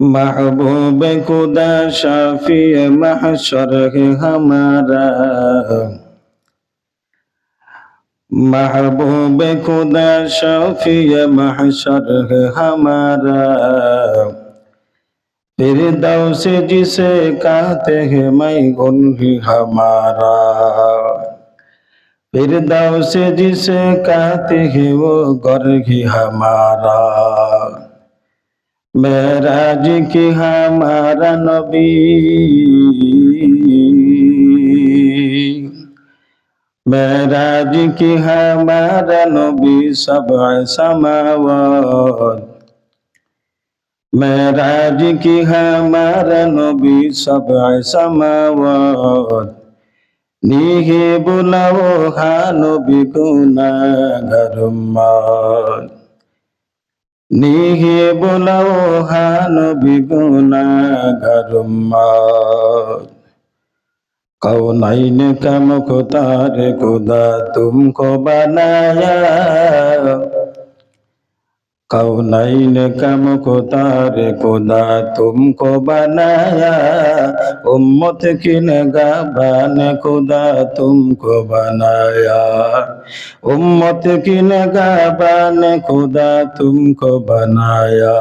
महबूब खुदा शाफी महशर है हमारा, महबूब खुदा शाफी महशर है हमारा। फिरदौस जिसे कहते हैं मैगुन ही हमारा, फिरदौस जिसे कहते हैं वो घर ही हमारा। मेराज की हमारा नबी, मेराज की हमारा नबी सबअ समावात, मेराज की हमारा नबी सबअ समावात। নিহে বোলাও হানবি গুনাহগার উম্মত, নিহে বোলাও হানবি গুনাহগার উম্মত। कौनैन का मुख्तार खुदा तुमको बनाया, कौनैन का मुख्तार खुदा तुमको बनाया। उम्मत की निगाहबान खुदा तुमको बनाया, उम्मत की निगाहबान खुदा तुमको बनाया।